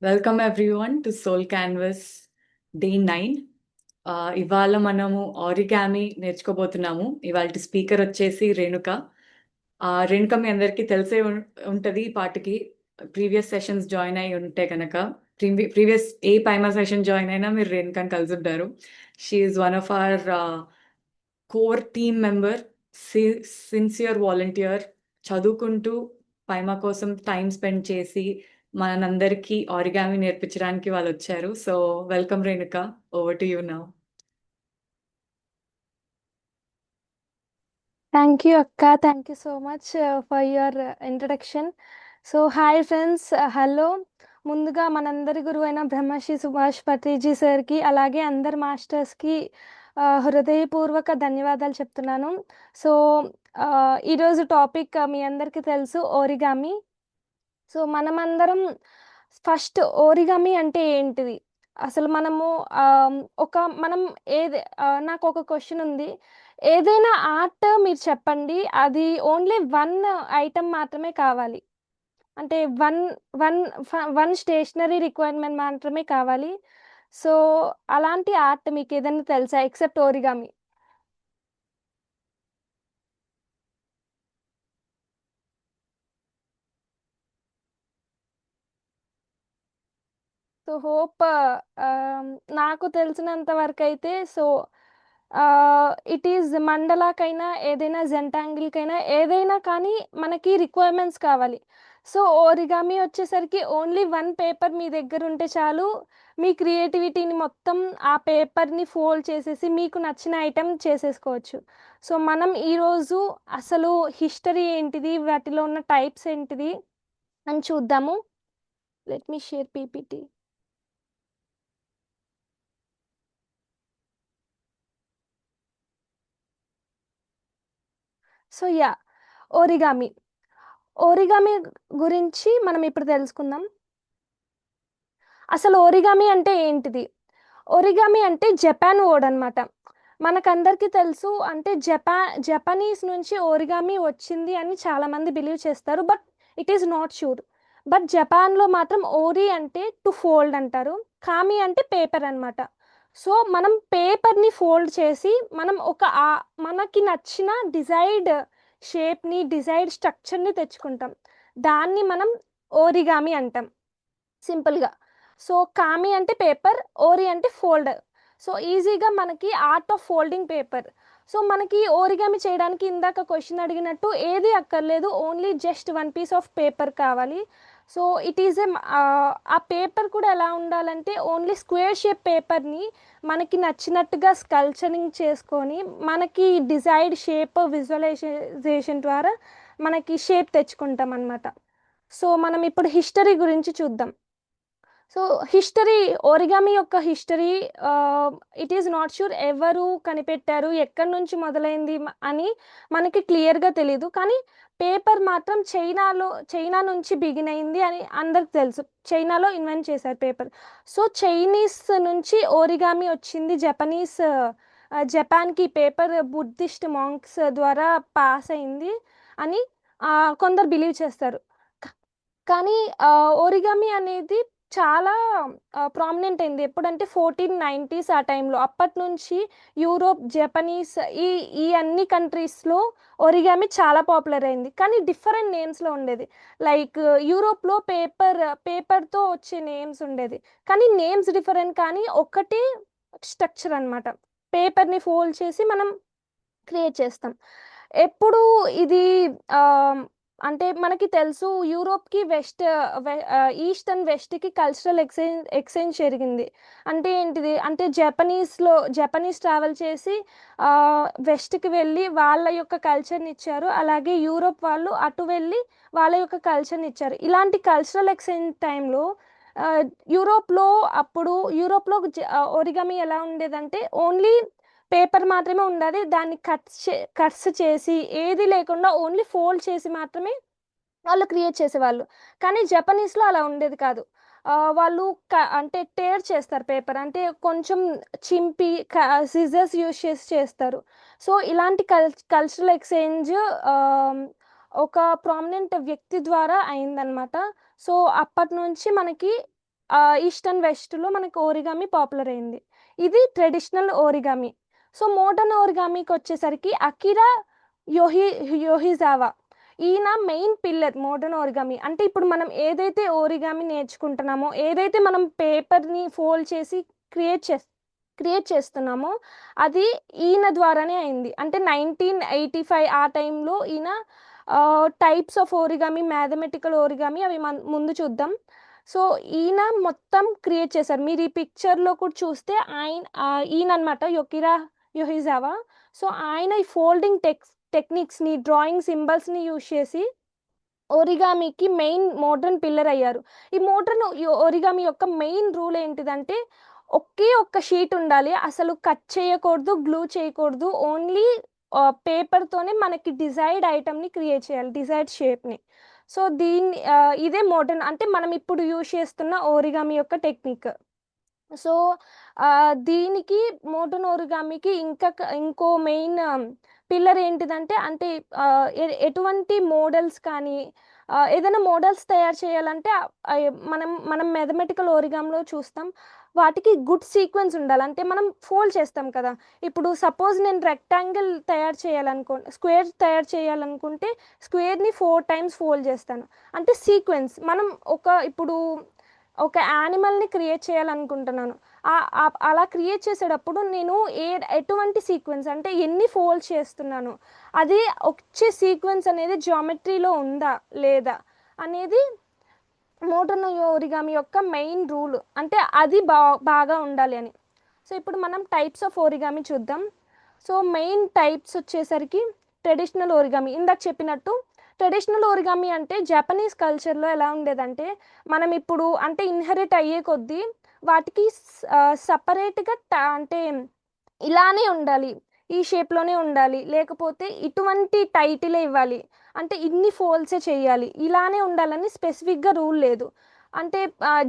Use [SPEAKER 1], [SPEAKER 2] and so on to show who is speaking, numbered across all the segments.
[SPEAKER 1] Welcome everyone to Soul Canvas day 9. ఇవాళ మనము origami నేర్చుకోబోతున్నాము. ఇవాళ స్పీకర్ వచ్చేసి రేణుక. రేణుక మీ అందరికీ తెలిసే ఉంటుంది ఈ పాటికి. ప్రీవియస్ సెషన్స్ జాయిన్ అయి ఉంటే కనుక ప్రీవియస్ ఏ పైమా సెషన్ జాయిన్ అయినా మీరు రేణుకని కలిసి ఉంటారు. She is one of our core team member, sincere volunteer. చదువుకుంటూ పైమా కోసం టైం స్పెండ్ చేసి మనందరికీ ఆరిగామి నేర్పించడానికి వాళ్ళు వచ్చారు. So welcome Renuka, over to you now.
[SPEAKER 2] Thank you, Akka. Thank you so much for your introduction. So, hi friends. Hello. ముందుగా మనందరి గురువైన బ్రహ్మశ్రీ సుభాష్ పత్రిజీ సార్కి అలాగే అందరు మాస్టర్స్కి హృదయపూర్వక ధన్యవాదాలు చెప్తున్నాను. సో ఈరోజు టాపిక్ మీ అందరికీ తెలుసు, ఓరిగామి. సో మనమందరం ఫస్ట్ ఓరిగామి అంటే ఏంటిది, అసలు మనము మనం నాకు ఒక క్వశ్చన్ ఉంది. ఏదైనా ఆర్ట్ మీరు చెప్పండి, అది ఓన్లీ వన్ ఐటమ్ మాత్రమే కావాలి, అంటే one one one stationery requirement మాత్రమే కావాలి. సో అలాంటి ఆర్ట్ మీకు ఏదైనా తెలుసా ఎక్సెప్ట్ ఓరిగామి? సో హోప్ నాకు తెలిసినంత వరకు అయితే సో ఇట్ ఈజ్ మండలాకైనా ఏదైనా జెంటాంగిల్కైనా ఏదైనా కానీ మనకి రిక్వైర్మెంట్స్ కావాలి. సో ఓరిగామి వచ్చేసరికి ఓన్లీ వన్ పేపర్ మీ దగ్గర ఉంటే చాలు, మీ క్రియేటివిటీని మొత్తం ఆ పేపర్ని ఫోల్డ్ చేసేసి మీకు నచ్చిన ఐటెం చేసేసుకోవచ్చు. సో మనం ఈరోజు అసలు హిస్టరీ ఏంటిది, వాటిలో ఉన్న టైప్స్ ఏంటిది అని చూద్దాము. Let me share PPT. So yeah, origami origami గురించి మనం ఇప్పుడు తెలుసుకుందాం. అసలు ఓరిగామి అంటే ఏంటిది? ఓరిగామి అంటే జపాన్ వర్డ్ అనమాట. మనకందరికీ తెలుసు, అంటే జపనీస్ నుంచి ఓరిగామి వచ్చింది అని చాలామంది బిలీవ్ చేస్తారు, but it is not sure. But జపాన్లో మాత్రం ఓరి అంటే టు ఫోల్డ్ అంటారు, కామి అంటే పేపర్ అనమాట. సో మనం పేపర్ని ఫోల్డ్ చేసి మనం మనకి నచ్చిన డిజైర్డ్ షేప్ని, డిజైర్డ్ స్ట్రక్చర్ని తెచ్చుకుంటాం. దాన్ని మనం ఓరిగామి అంటాం సింపుల్గా. సో కామి అంటే పేపర్, ఓరి అంటే ఫోల్డ్. సో ఈజీగా మనకి art of folding paper. So మనకి ఓరిగామి చేయడానికి ఇందాక క్వశ్చన్ అడిగినట్టు ఏది అక్కర్లేదు, only just one piece of paper కావాలి. సో ఇట్ ఈజ్ ఆ పేపర్ కూడా ఎలా ఉండాలంటే ఓన్లీ స్క్వేర్ షేప్ పేపర్ని మనకి నచ్చినట్టుగా స్కల్చరింగ్ చేసుకొని మనకి డిజైర్డ్ షేప్ విజువలైజేషన్ ద్వారా మనకి షేప్ తెచ్చుకుంటాం అన్నమాట. సో మనం ఇప్పుడు హిస్టరీ గురించి చూద్దాం. సో హిస్టరీ, ఓరిగామి యొక్క history it is not sure ఎవరు కనిపెట్టారు, ఎక్కడి నుంచి మొదలైంది అని మనకి క్లియర్గా తెలీదు. కానీ పేపర్ మాత్రం చైనా నుంచి బిగిన్ అయింది అని అందరికి తెలుసు. చైనాలో ఇన్వెంట్ చేశారు పేపర్. సో చైనీస్ నుంచి ఓరిగామి వచ్చింది జపాన్కి పేపర్ బుద్ధిస్ట్ మాంక్స్ ద్వారా పాస్ అయింది అని కొందరు బిలీవ్ చేస్తారు. కానీ ఓరిగామి అనేది చాలా ప్రామినెంట్ అయింది ఎప్పుడంటే 1490s ఆ టైంలో. అప్పటి నుంచి యూరోప్, జపనీస్ ఈ అన్ని కంట్రీస్లో ఒరిగామి చాలా పాపులర్ అయింది, కానీ డిఫరెంట్ నేమ్స్లో ఉండేది. లైక్ యూరోప్లో పేపర్తో వచ్చే నేమ్స్ ఉండేది, కానీ నేమ్స్ డిఫరెంట్, కానీ ఒకటే స్ట్రక్చర్ అనమాట. పేపర్ని ఫోల్డ్ చేసి మనం క్రియేట్ చేస్తాం. ఎప్పుడు ఇది అంటే మనకి తెలుసు, యూరోప్కి ఈస్ట్ అండ్ వెస్ట్కి కల్చరల్ ఎక్స్చేంజ్ జరిగింది. అంటే ఏంటిది అంటే జపనీస్ ట్రావెల్ చేసి వెస్ట్కి వెళ్ళి వాళ్ళ యొక్క కల్చర్ని ఇచ్చారు, అలాగే యూరోప్ వాళ్ళు అటు వెళ్ళి వాళ్ళ యొక్క కల్చర్ని ఇచ్చారు. ఇలాంటి కల్చరల్ ఎక్స్చేంజ్ టైంలో యూరోప్లో ఒరిగామి ఎలా ఉండేదంటే ఓన్లీ పేపర్ మాత్రమే ఉండాలి, దాన్ని కట్స్ చేసి ఏది లేకుండా ఓన్లీ ఫోల్డ్ చేసి మాత్రమే వాళ్ళు క్రియేట్ చేసేవాళ్ళు. కానీ జపనీస్లో అలా ఉండేది కాదు. వాళ్ళు అంటే టేర్ చేస్తారు పేపర్, అంటే కొంచెం చింపి సిజర్స్ యూజ్ చేసి చేస్తారు. సో ఇలాంటి కల్చరల్ ఎక్స్చేంజ్ ఒక ప్రామినెంట్ వ్యక్తి ద్వారా అయిందనమాట. సో అప్పటి నుంచి మనకి ఈస్ట్ అండ్ వెస్ట్లో మనకు ఓరిగామి పాపులర్ అయింది. ఇది ట్రెడిషనల్ ఓరిగామి. సో మోడర్న్ ఓరిగామికి వచ్చేసరికి అకిరా యోహి యోహిజావా ఈయన మెయిన్ పిల్లర్ మోడర్న్ ఓరిగామి. అంటే ఇప్పుడు మనం ఏదైతే ఓరిగామి నేర్చుకుంటున్నామో, ఏదైతే మనం పేపర్ని ఫోల్డ్ చేసి క్రియేట్ చేస్తున్నామో అది ఈయన ద్వారానే అయింది. అంటే 1985 ఆ టైంలో ఈయన types of origami, mathematical origami అవి ముందు చూద్దాం. సో ఈయన మొత్తం క్రియేట్ చేశారు. మీరు ఈ పిక్చర్లో కూడా చూస్తే ఈయన అనమాట యొకిరా యొహిజావా. సో ఆయన ఈ ఫోల్డింగ్ టెక్నిక్స్ని, డ్రాయింగ్ సింబల్స్ని యూజ్ చేసి ఓరిగామికి మెయిన్ మోడర్న్ పిల్లర్ అయ్యారు. ఈ మోడర్న్ ఓరిగామి యొక్క మెయిన్ రూల్ ఏంటిదంటే ఒకే ఒక్క షీట్ ఉండాలి, అసలు కట్ చేయకూడదు, గ్లూ చేయకూడదు. ఓన్లీ పేపర్తోనే మనకి డిజైర్డ్ ఐటమ్ని క్రియేట్ చేయాలి, డిజైర్డ్ షేప్ని. సో ఇదే మోడర్న్ అంటే మనం ఇప్పుడు యూజ్ చేస్తున్న ఓరిగామి యొక్క టెక్నిక్. సో దీనికి మోడర్న్ ఓరిగామికి ఇంకో మెయిన్ పిల్లర్ ఏంటిదంటే అంటే ఎటువంటి మోడల్స్ కానీ ఏదైనా మోడల్స్ తయారు చేయాలంటే మనం మ్యాథమెటికల్ ఓరిగామిలో చూస్తాం, వాటికి గుడ్ సీక్వెన్స్ ఉండాలి. అంటే మనం ఫోల్డ్ చేస్తాం కదా, ఇప్పుడు సపోజ్ నేను రెక్టాంగిల్ స్క్వేర్ తయారు చేయాలనుకుంటే స్క్వేర్ని 4 times ఫోల్డ్ చేస్తాను. అంటే సీక్వెన్స్ మనం ఇప్పుడు ఒక యానిమల్ని క్రియేట్ చేయాలనుకుంటున్నాను, అలా క్రియేట్ చేసేటప్పుడు నేను ఎటువంటి సీక్వెన్స్ అంటే ఎన్ని ఫోల్డ్ చేస్తున్నాను, అది వచ్చే సీక్వెన్స్ అనేది జియోమెట్రీలో ఉందా లేదా అనేది మోడర్న్ ఓరిగామి యొక్క మెయిన్ రూల్. అంటే అది బాగా ఉండాలి అని. సో ఇప్పుడు మనం టైప్స్ ఆఫ్ ఓరిగామి చూద్దాం. సో మెయిన్ టైప్స్ వచ్చేసరికి ట్రెడిషనల్ ఓరిగామి. ఇందాక చెప్పినట్టు ట్రెడిషనల్ ఓరిగామి అంటే జపనీస్ కల్చర్లో ఎలా ఉండేదంటే మనం ఇప్పుడు అంటే ఇన్హెరిట్ అయ్యే కొద్దీ వాటికి సపరేట్గా అంటే ఇలానే ఉండాలి, ఈ షేప్లోనే ఉండాలి, లేకపోతే ఇటువంటి టైటిలే ఇవ్వాలి, అంటే ఇన్ని ఫోల్డ్సే చేయాలి, ఇలానే ఉండాలని స్పెసిఫిక్గా రూల్ లేదు. అంటే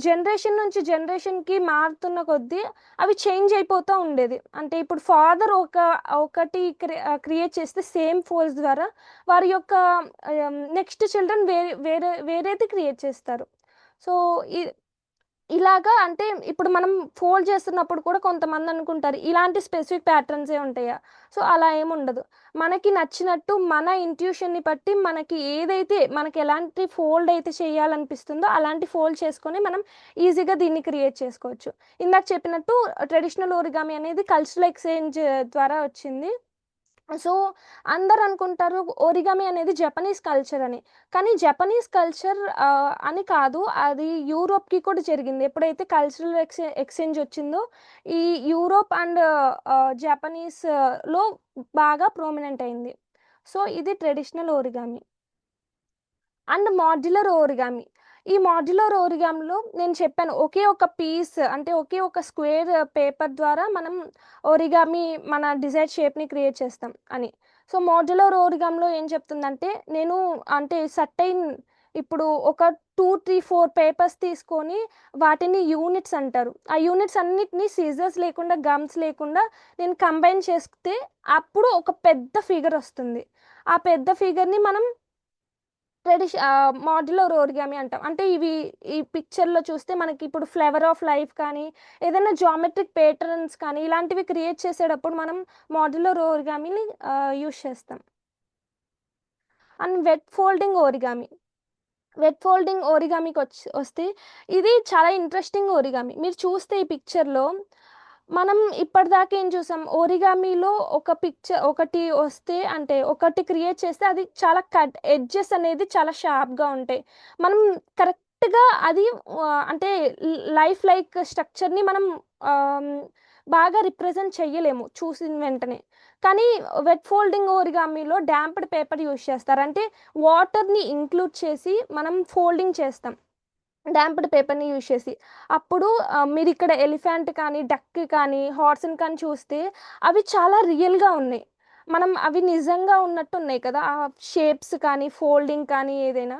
[SPEAKER 2] జనరేషన్ నుంచి జనరేషన్కి మారుతున్న కొద్దీ అవి చేంజ్ అయిపోతూ ఉండేది. అంటే ఇప్పుడు ఫాదర్ ఒకటి క్రియేట్ చేస్తే సేమ్ ఫోల్స్ ద్వారా వారి యొక్క నెక్స్ట్ చిల్డ్రన్ వేరేది క్రియేట్ చేస్తారు. సో ఇలాగా అంటే ఇప్పుడు మనం ఫోల్డ్ చేస్తున్నప్పుడు కూడా కొంతమంది అనుకుంటారు ఇలాంటి స్పెసిఫిక్ ప్యాటర్న్సే ఉంటాయా. సో అలా ఏముండదు, మనకి నచ్చినట్టు మన ఇంట్యూషన్ని బట్టి మనకి ఎలాంటి ఫోల్డ్ అయితే చేయాలనిపిస్తుందో అలాంటి ఫోల్డ్ చేసుకొని మనం ఈజీగా దీన్ని క్రియేట్ చేసుకోవచ్చు. ఇందాక చెప్పినట్టు ట్రెడిషనల్ ఓరిగామి అనేది కల్చరల్ ఎక్స్చేంజ్ ద్వారా వచ్చింది. సో అందరు అనుకుంటారు ఓరిగామి అనేది జపనీస్ కల్చర్ అని, కానీ జపనీస్ కల్చర్ అని కాదు, అది యూరోప్కి కూడా జరిగింది. ఎప్పుడైతే కల్చరల్ ఎక్స్చేంజ్ వచ్చిందో ఈ యూరోప్ అండ్ జపనీస్లో బాగా ప్రోమినెంట్ అయింది. సో ఇది traditional origami. And modular origami. ఈ మాడ్యులర్ ఓరిగామిలో నేను చెప్పాను ఒకే ఒక పీస్ అంటే ఒకే ఒక స్క్వేర్ పేపర్ ద్వారా మనం ఓరిగామి మన డిజైర్ షేప్ని క్రియేట్ చేస్తాం అని. సో మాడ్యులర్ ఓరిగామిలో ఏం చెప్తుందంటే నేను అంటే సర్టైన్ ఇప్పుడు ఒక 2, 3, 4 పేపర్స్ తీసుకొని వాటిని యూనిట్స్ అంటారు. ఆ యూనిట్స్ అన్నిటినీ సీజర్స్ లేకుండా, గమ్స్ లేకుండా నేను కంబైన్ చేస్తే అప్పుడు ఒక పెద్ద ఫిగర్ వస్తుంది. ఆ పెద్ద ఫిగర్ని మనం మాడ్యులర్ ఓరిగామి అంటాం. అంటే ఈ పిక్చర్లో చూస్తే మనకి ఇప్పుడు ఫ్లేవర్ ఆఫ్ లైఫ్ కానీ ఏదైనా జామెట్రిక్ ప్యాటర్న్స్ కానీ ఇలాంటివి క్రియేట్ చేసేటప్పుడు మనం మాడ్యులర్ ఓరిగామిని యూజ్ చేస్తాం. అండ్ వెట్ ఫోల్డింగ్ ఓరిగామికి వస్తే ఇది చాలా ఇంట్రెస్టింగ్ ఓరిగామి. మీరు చూస్తే ఈ పిక్చర్లో మనం ఇప్పటిదాకా ఏం చూసాం, ఓరిగామిలో ఒకటి వస్తే అంటే ఒకటి క్రియేట్ చేస్తే అది చాలా ఎడ్జెస్ అనేది చాలా షార్ప్గా ఉంటాయి. మనం కరెక్ట్గా అది అంటే లైఫ్ లైక్ స్ట్రక్చర్ని మనం బాగా రిప్రజెంట్ చెయ్యలేము చూసిన వెంటనే. కానీ వెట్ ఫోల్డింగ్ ఓరిగామిలో డాంప్డ్ పేపర్ యూజ్ చేస్తారు. అంటే వాటర్ని ఇంక్లూడ్ చేసి మనం ఫోల్డింగ్ చేస్తాం డాంప్డ్ పేపర్ని యూజ్ చేసి. అప్పుడు మీరు ఇక్కడ ఎలిఫెంట్ కానీ, డక్ కానీ, హార్స్ని కానీ చూస్తే అవి చాలా రియల్గా ఉన్నాయి. మనం అవి నిజంగా ఉన్నట్టు ఉన్నాయి కదా, ఆ షేప్స్ కానీ, ఫోల్డింగ్ కానీ ఏదైనా.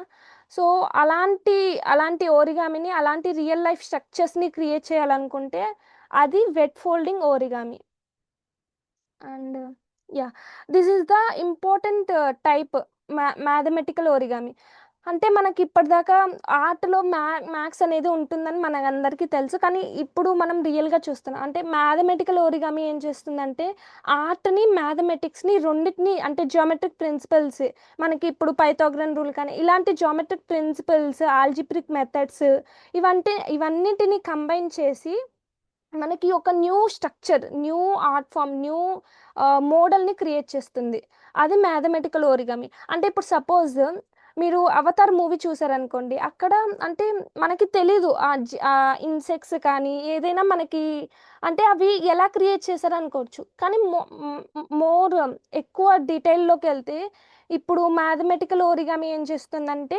[SPEAKER 2] సో అలాంటి ఓరిగామిని, అలాంటి రియల్ లైఫ్ స్ట్రక్చర్స్ని క్రియేట్ చేయాలనుకుంటే అది wet folding origami. And this is the important type mathematical origami. అంటే మనకి ఇప్పటిదాకా ఆర్ట్‌లో మ్యాథ్స్ అనేది ఉంటుందని మనందరికీ తెలుసు. కానీ ఇప్పుడు మనం రియల్‌గా చూస్తున్నాం. అంటే మ్యాథమెటికల్ ఓరిగామి ఏం చేస్తుందంటే ఆర్ట్‌ని, మ్యాథమెటిక్స్‌ని రెండిటిని అంటే జియోమెట్రిక్ ప్రిన్సిపల్స్ మనకి ఇప్పుడు పైథాగరన్ రూల్ కానీ ఇలాంటి జియోమెట్రిక్ ప్రిన్సిపల్స్, ఆల్జీబ్రిక్ మెథడ్స్ ఇవన్నిటిని కంబైన్ చేసి మనకి ఒక new structure, new art form, new మోడల్‌ని క్రియేట్ చేస్తుంది. అది మ్యాథమెటికల్ ఓరిగామి. అంటే ఇప్పుడు సపోజ్ మీరు 'అవతార్' మూవీ చూసారనుకోండి. అక్కడ అంటే మనకి తెలీదు ఇన్సెక్ట్స్ కానీ ఏదైనా మనకి అంటే అవి ఎలా క్రియేట్ చేశారనుకోవచ్చు. కానీ మోర్ ఎక్కువ డీటెయిల్‌లోకెళ్తే ఇప్పుడు మ్యాథమెటికల్ ఓరిగామి ఏం చేస్తుందంటే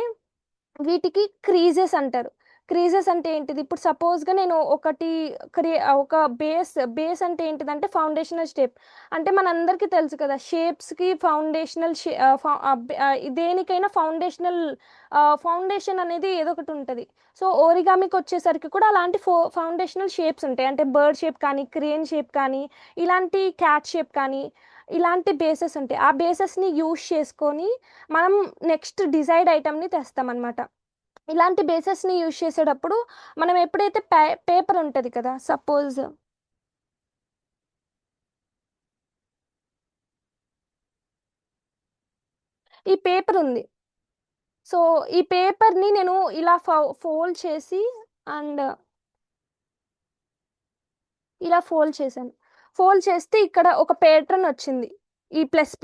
[SPEAKER 2] వీటికి క్రీజెస్ అంటారు. క్రీజెస్ అంటే ఏంటిది? ఇప్పుడు సపోజ్‌గా నేను ఒకటి ఒక బేస్ అంటే ఏంటిదంటే ఫౌండేషనల్ స్టెప్. అంటే మనందరికీ తెలుసు కదా! షేప్స్‌కి ఫౌండేషనల్ దేనికైనా ఫౌండేషన్ అనేది ఏదో ఒకటి ఉంటది. సో, ఓరిగామికొచ్చేసరికి కూడా అలాంటి ఫౌండేషనల్ షేప్స్ ఉంటాయి. అంటే బర్డ్ షేప్ కానీ, క్రేన్ షేప్ కానీ, ఇలాంటి క్యాట్ షేప్ కానీ, ఇలాంటి బేసెస్ ఉంటాయి. ఆ బేసెస్‌ని యూజ్ చేసుకొని మనం నెక్స్ట్ డిజైర్డ్ ఐటెమ్‌ని తెస్తామనమాట. ఇలాంటి బేసెస్‌ని యూజ్ చేసేటప్పుడు మనం ఎప్పుడైతే పేపర్ ఉంటది కదా! సపోజ్ ఈ పేపర్ ఉంది. సో, ఈ పేపర్‌ని నేను ఇలా ఫోల్డ్ చేసి అండ్ ఇలా ఫోల్డ్ చేశాను. ఫోల్డ్ చేస్తే ఇక్కడ ఒక పేట్రన్ వచ్చింది. ఈ ప్లస్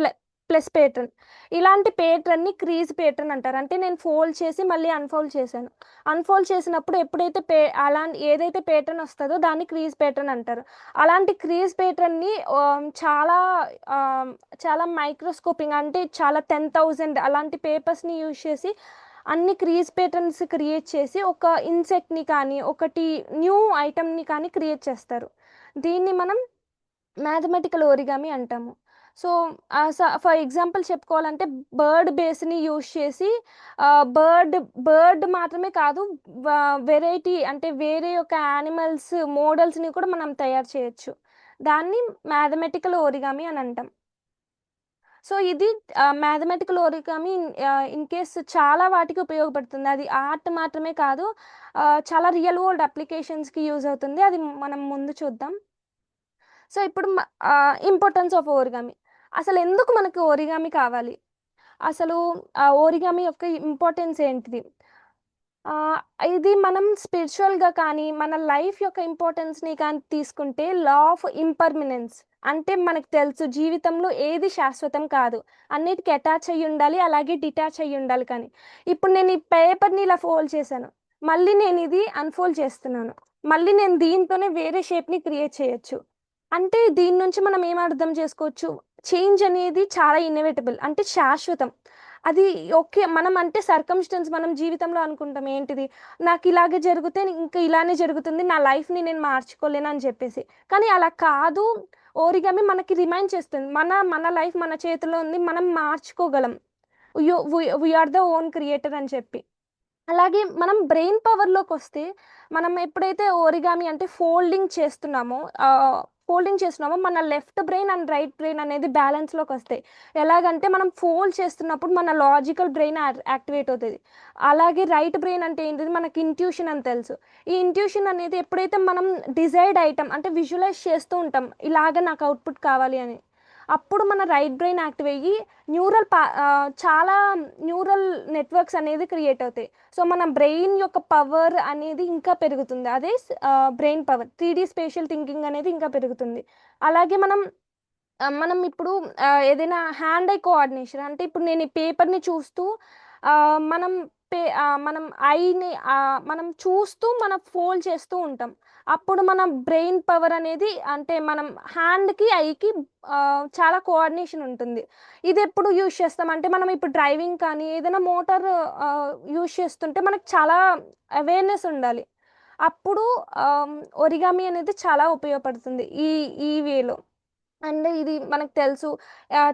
[SPEAKER 2] పేట్రన్. ఇలాంటి పేట్రన్‌ని క్రీజ్ పేట్రన్ అంటారు. అంటే నేను ఫోల్డ్ చేసి మళ్ళీ అన్‌ఫోల్డ్ చేశాను. అన్‌ఫోల్డ్ చేసినప్పుడు ఎప్పుడైతే ఏదైతే పేట్రన్ వస్తదో దాన్ని క్రీజ్ పేట్రన్ అంటారు. అలాంటి క్రీజ్ పేట్రన్‌ని ఆహ్, చాలా మైక్రోస్కోపింగ్ అంటే చాలా 10,000 అలాంటి పేపర్స్‌ని యూజ్ చేసి అన్ని క్రీజ్ పేటర్న్స్ క్రియేట్ చేసి ఒక ఇన్సెక్ట్‌ని కానీ, ఒకటి న్యూ ఐటెమ్‌ని కానీ క్రియేట్ చేస్తారు. దీన్ని మనం మ్యాథమెటికల్ ఓరిగామి అంటాము. సో, ఫర్ ఎగ్జాంపుల్ చెప్పుకోవాలంటే బర్డ్ బేస్‌ని యూజ్ చేసి ఆహ్, బర్డ్ బర్డ్ మాత్రమే కాదు వెరైటీ అంటే వేరే ఒక యానిమల్స్ మోడల్స్‌ని కూడా మనం తయారు చేయొచ్చు. దాన్ని మ్యాథమెటికల్ ఓరిగామి అని అంటాం. సో, ఇది మ్యాథమెటికల్ ఓరిగామి ఇన్ కేస్ చాలా వాటికి ఉపయోగపడుతుంది. అది ఆర్ట్ మాత్రమే కాదు, చాలా రియల్ వరల్డ్ అప్లికేషన్స్‌కి యూజ్ అవుతుంది. అది మనం ముందు చూద్దాం. సో, ఇప్పుడు ఇంపార్టెన్స్ ఆఫ్ ఓరిగామి. అసలెందుకు మనకు ఓరిగామి కావాలి? అసలు ఓరిగామి యొక్క ఇంపార్టెన్స్ ఏంటిది? ఆహ్, ఇది మనం స్పిరిచువల్‌గా కానీ, మన లైఫ్ యొక్క ఇంపార్టెన్స్‌ని కానీ తీసుకుంటే లా ఆఫ్ ఇంపర్మనెన్స్. అంటే మనకు తెలుసు జీవితంలో ఏది శాశ్వతం కాదు. అన్నిటికి అటాచ్ అయ్యుండాలి. అలాగే డిటాచ్ అయ్యుండాలి కానీ. ఇప్పుడు నేను ఈ పేపర్‌ని ఇలా ఫోల్డ్ చేశాను. మళ్ళీ నేనిది అన్‌ఫోల్డ్ చేస్తున్నాను. మళ్ళీ నేను దీంతోనే వేరే షేప్‌ని క్రియేట్ చేయొచ్చు. అంటే దీని నుంచి మనం ఏం అర్థం చేసుకోవచ్చు? చేంజ్ అనేది చాలా ఇన్నోవేటబుల్. అంటే శాశ్వతం. అది ఓకే. మనం అంటే సర్కమ్‌స్టెన్స్ మనం జీవితంలో అనుకుంటాం ఏంటిది? నాకిలాగే జరిగితే ఇంకా ఇలానే జరుగుతుంది. నా లైఫ్‌ని నేను మార్చుకోలేను అని చెప్పేసి. కానీ అలా కాదు. ఓరిగామి మనకి రిమైండ్ చేస్తుంది. మన లైఫ్ మన చేతిలో ఉంది. మనం మార్చుకోగలం. We are the own creator అని చెప్పి. అలాగే మనం బ్రెయిన్ పవర్‌లోకొస్తే, మనం ఎప్పుడైతే ఓరిగామి అంటే ఫోల్డింగ్ చేస్తున్నామో మన left brain and right brain అనేది బ్యాలెన్స్‌లోకొస్తాయి. ఎలాగంటే మనం ఫోల్డ్ చేస్తున్నప్పుడు మన లాజికల్ బ్రెయిన్ యాక్టివేట్ అవుతది. అలాగే రైట్ బ్రెయిన్ అంటే ఏంటిది మనకి ఇంట్యూషన్ అని తెలుసు. ఈ ఇంట్యూషన్ అనేది ఎప్పుడైతే మనం డిజైర్డ్ ఐటెమ్ అంటే విజువలైజ్ చేస్తూ ఉంటాం. ఇలాగ నాకు అవుట్‌పుట్ కావాలి అని. అప్పుడు మన రైట్ బ్రెయిన్ యాక్టివ్ అయ్యి చాలా న్యూరల్ నెట్వర్క్స్ అనేది క్రియేట్ అవుతాయి. సో, మన బ్రెయిన్ యొక్క పవర్ అనేది ఇంకా పెరుగుతుంది. అదే బ్రెయిన్ పవర్. 3 స్పేషియల్ థింకింగ్ అనేది ఇంకా పెరుగుతుంది. అలాగే మనం ఇప్పుడు ఏదైనా హ్యాండ్ ఐ కోఆర్డినేషన్ అంటే ఇప్పుడు నేను ఈ పేపర్‌ని చూస్తూ ఆహ్, మనం మనం మనం చూస్తూ మనం ఫోల్డ్ చేస్తూ ఉంటాం. అప్పుడు మన బ్రెయిన్ పవర్ అనేది అంటే మనం హ్యాండ్‌కి, ఐకి చాలా కోఆర్డినేషన్ ఉంటుంది. ఇదెప్పుడు యూజ్ చేస్తామంటే మనం ఇప్పుడు డ్రైవింగ్ కానీ ఏదైనా మోటార్ యూజ్ చేస్తుంటే మనకు చాలా అవేర్‌నెస్ ఉండాలి. అప్పుడు ఒరిగామి అనేది చాలా ఉపయోగపడుతుంది ఈ వేలో. అండ్ ఇది మనకు తెలుసు.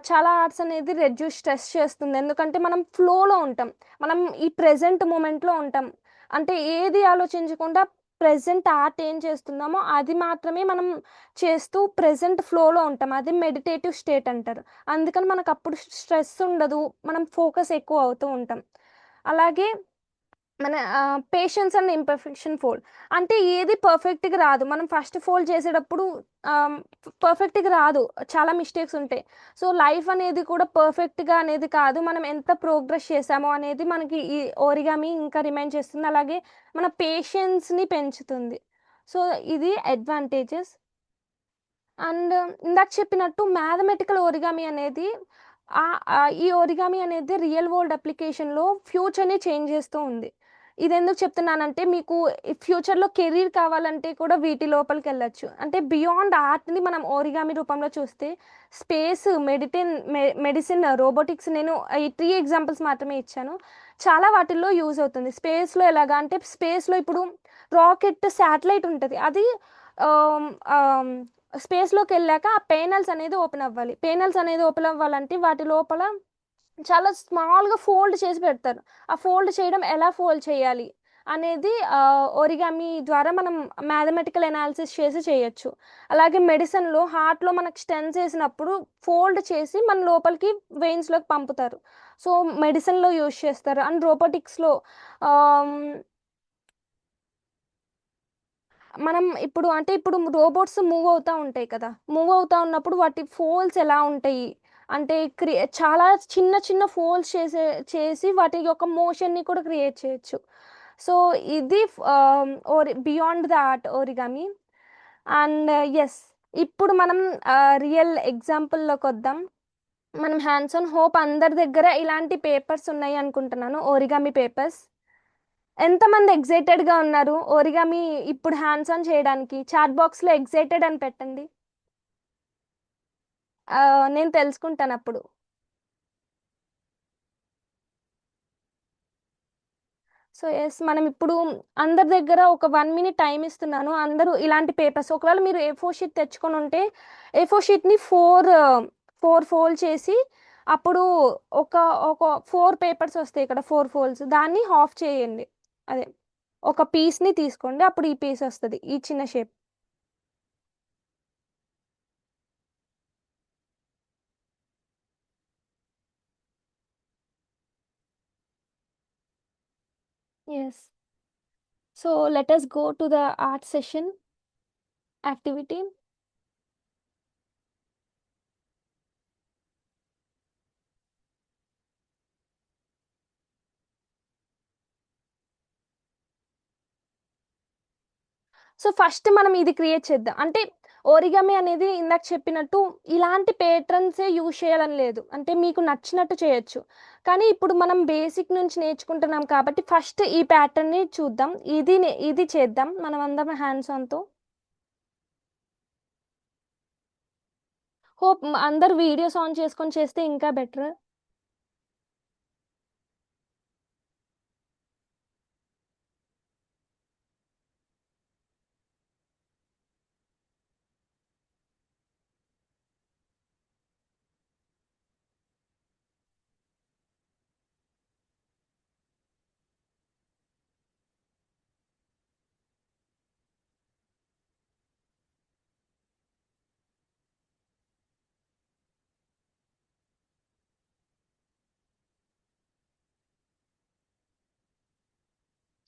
[SPEAKER 2] చాలా ఆర్ట్స్ అనేది రెడ్యూస్ స్ట్రెస్ చేస్తుంది. ఎందుకంటే మనం ఫ్లోలో ఉంటాం. మనం ఈ ప్రెజెంట్ మూమెంట్‌లో ఉంటాం. అంటే ఏది ఆలోచించకుండా ప్రెజెంట్ ఆర్ట్ ఏం చేస్తున్నామో అది మాత్రమే మనం చేస్తూ ప్రెజెంట్ ఫ్లోలో ఉంటాం. అది మెడిటేటివ్ స్టేట్ అంటారు. అందుకని మనకప్పుడు స్ట్రెస్ ఉండదు. మనం ఫోకస్ ఎక్కువ అవుతూ ఉంటాం. అలాగే మన పేషెన్స్ అండ్ ఇంపర్ఫెక్షన్ ఫోల్డ్ అంటే ఏది పర్ఫెక్ట్గా రాదు. మనం ఫస్ట్ ఫోల్డ్ చేసేటప్పుడు పర్ఫెక్ట్గా రాదు, చాలా మిస్టేక్స్ ఉంటాయి. సో లైఫ్ అనేది కూడా పర్ఫెక్ట్గా అనేది కాదు, మనం ఎంత ప్రోగ్రెస్ చేసామో అనేది మనకి ఈ ఓరిగామి ఇంకా రిమైండ్ చేస్తుంది. అలాగే మన పేషెన్స్ని పెంచుతుంది. సో ఇది అడ్వాంటేజెస్. అండ్ ఇందాక చెప్పినట్టు మ్యాథమెటికల్ ఓరిగామి అనేది ఈ ఓరిగామి అనేది రియల్ వరల్డ్ అప్లికేషన్లో ఫ్యూచర్ని చేంజ్ చేస్తూ ఉంది. ఇది ఎందుకు చెప్తున్నానంటే మీకు ఫ్యూచర్లో కెరీర్ కావాలంటే కూడా వీటి లోపలికి వెళ్ళొచ్చు. అంటే బియాండ్ ఆర్ట్ని మనం ఓరిగామి రూపంలో చూస్తే స్పేస్, మెడిసిన్, రోబోటిక్స్, నేను ఈ 3 ఎగ్జాంపుల్స్ మాత్రమే ఇచ్చాను. చాలా వాటిల్లో యూజ్ అవుతుంది. స్పేస్లో ఎలాగా అంటే స్పేస్లో ఇప్పుడు రాకెట్, శాటిలైట్ ఉంటుంది. అది ఆమ్, ఆమ్, స్పేస్లోకి వెళ్ళాక ఆ పేనల్స్ అనేది ఓపెన్ అవ్వాలి. పేనల్స్ అనేది ఓపెన్ అవ్వాలంటే వాటి లోపల చాలా స్మాల్గా ఫోల్డ్ చేసి పెడతారు. ఆ ఫోల్డ్ చేయడం ఎలా ఫోల్డ్ చేయాలి అనేది ఒరిగామి ద్వారా మనం మ్యాథమెటికల్ అనాలిసిస్ చేసి చేయొచ్చు. అలాగే మెడిసిన్లో హార్ట్లో మనకు స్టెన్స్ వేసినప్పుడు ఫోల్డ్ చేసి మన లోపలికి వెయిన్స్లోకి పంపుతారు. సో మెడిసిన్లో యూజ్ చేస్తారు. అండ్ రోబోటిక్స్లో మనం ఇప్పుడు అంటే ఇప్పుడు రోబోట్స్ మూవ్ అవుతూ ఉంటాయి కదా, మూవ్ అవుతూ ఉన్నప్పుడు వాటి ఫోల్స్ ఎలా ఉంటాయి అంటే చాలా చిన్న చిన్న ఫోల్స్ చేసి వాటి యొక్క మోషన్ని కూడా క్రియేట్ చేయొచ్చు. సో ఇది beyond the art origami. And yes, ఇప్పుడు మనం రియల్ ఎగ్జాంపుల్లోకి వద్దాం. మనం హ్యాండ్స్ ఆన్ హోప్ అందరి దగ్గర ఇలాంటి పేపర్స్ ఉన్నాయి అనుకుంటున్నాను, ఓరిగామి పేపర్స్. ఎంతమంది ఎగ్జైటెడ్గా ఉన్నారు ఓరిగామి ఇప్పుడు హ్యాండ్స్ ఆన్ చేయడానికి? చాట్ బాక్స్లో ఎగ్జైటెడ్ అని పెట్టండి. నేను తెలుసుకుంటాను అప్పుడు. సో ఎస్, మనం ఇప్పుడు అందరి దగ్గర ఒక 1 minute టైం ఇస్తున్నాను. అందరూ ఇలాంటి పేపర్స్, ఒకవేళ మీరు A4 షీట్ తెచ్చుకొని ఉంటే A4 షీట్ని ఫోర్ ఫోల్డ్ చేసి అప్పుడు ఒక ఒక 4 పేపర్స్ వస్తాయి ఇక్కడ, 4 ఫోల్డ్స్, దాన్ని హాఫ్ చేయండి. అదే ఒక పీస్ని తీసుకోండి, అప్పుడు ఈ పీస్ వస్తుంది, ఈ చిన్న shape. Yes. So let us go to the art session activity. So first మనం ఇది క్రియేట్ చేద్దాం. అంటే ఓరిగామి అనేది ఇందాక చెప్పినట్టు ఇలాంటి పేటర్న్సే యూజ్ చేయాలని లేదు, అంటే మీకు నచ్చినట్టు చేయొచ్చు. కానీ ఇప్పుడు మనం బేసిక్ నుంచి నేర్చుకుంటున్నాం కాబట్టి ఫస్ట్ ఈ ప్యాటర్న్ని చూద్దాం. ఇది చేద్దాం మనం అందరం హ్యాండ్స్ ఆన్తో. హోప్ అందరు వీడియోస్ ఆన్ చేసుకొని చేస్తే ఇంకా బెటర్.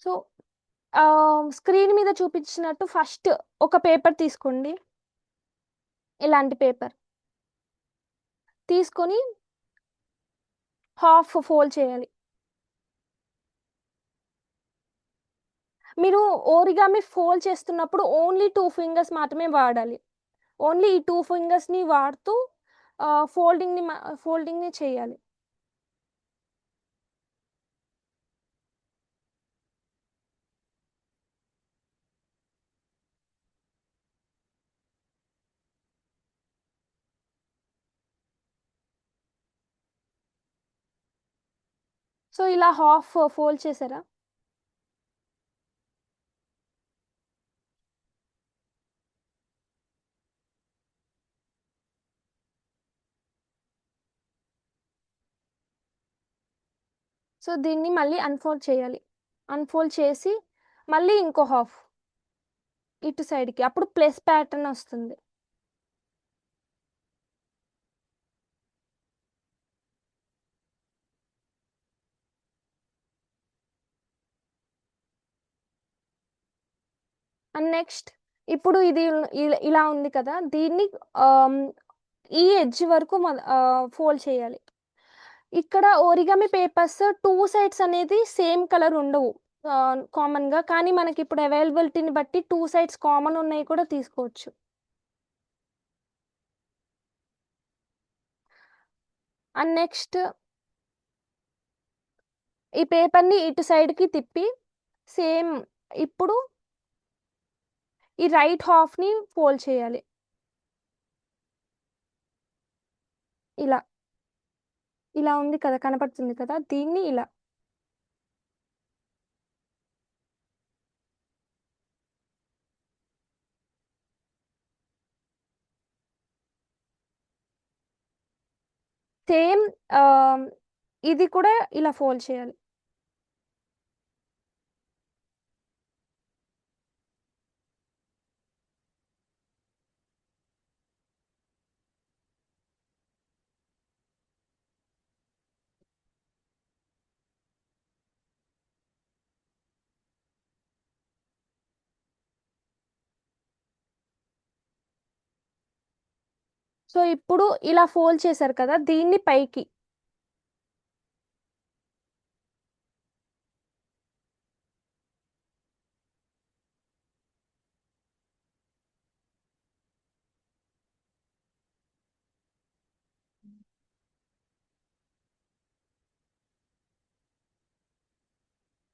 [SPEAKER 2] సో స్క్రీన్ మీద చూపించినట్టు ఫస్ట్ ఒక పేపర్ తీసుకోండి, ఇలాంటి పేపర్ తీసుకొని హాఫ్ ఫోల్డ్ చేయాలి. మీరు ఓరిగామి ఫోల్డ్ చేస్తున్నప్పుడు ఓన్లీ 2 ఫింగర్స్ మాత్రమే వాడాలి. ఓన్లీ ఈ 2 ఫింగర్స్ని వాడుతూ ఫోల్డింగ్ని చేయాలి. సో ఇలా హాఫ్ ఫోల్డ్ చేసారా? సో దీన్ని మళ్ళీ అన్ఫోల్డ్ చేయాలి. అన్ఫోల్డ్ చేసి మళ్ళీ ఇంకో హాఫ్ ఇటు సైడ్కి, అప్పుడు ప్లస్ ప్యాటర్న్ వస్తుంది. అండ్ నెక్స్ట్ ఇప్పుడు ఇది ఇలా ఉంది కదా, దీన్ని ఆమ్, ఈ ఎడ్జ్ వరకు ఫోల్డ్ చేయాలి. ఇక్కడ ఓరిగమి పేపర్స్ టూ సైడ్స్ అనేది సేమ్ కలర్ ఉండవు కామన్ గా, కానీ మనకి ఇప్పుడు అవైలబిలిటీని బట్టి టూ సైడ్స్ కామన్ ఉన్నాయి కూడా తీసుకోవచ్చు. అండ్ నెక్స్ట్ ఈ పేపర్ని ఇటు సైడ్ కి తిప్పి సేమ్ ఇప్పుడు ఈ రైట్ హాఫ్ ని ఫోల్డ్ చేయాలి ఇలా. ఇలా ఉంది కదా, కనపడుతుంది కదా, దీన్ని ఇలా. సేమ్ ఇది కూడా ఇలా ఫోల్డ్ చేయాలి. సో ఇప్పుడు ఇలా ఫోల్డ్ చేశారు కదా, దీన్ని పైకి.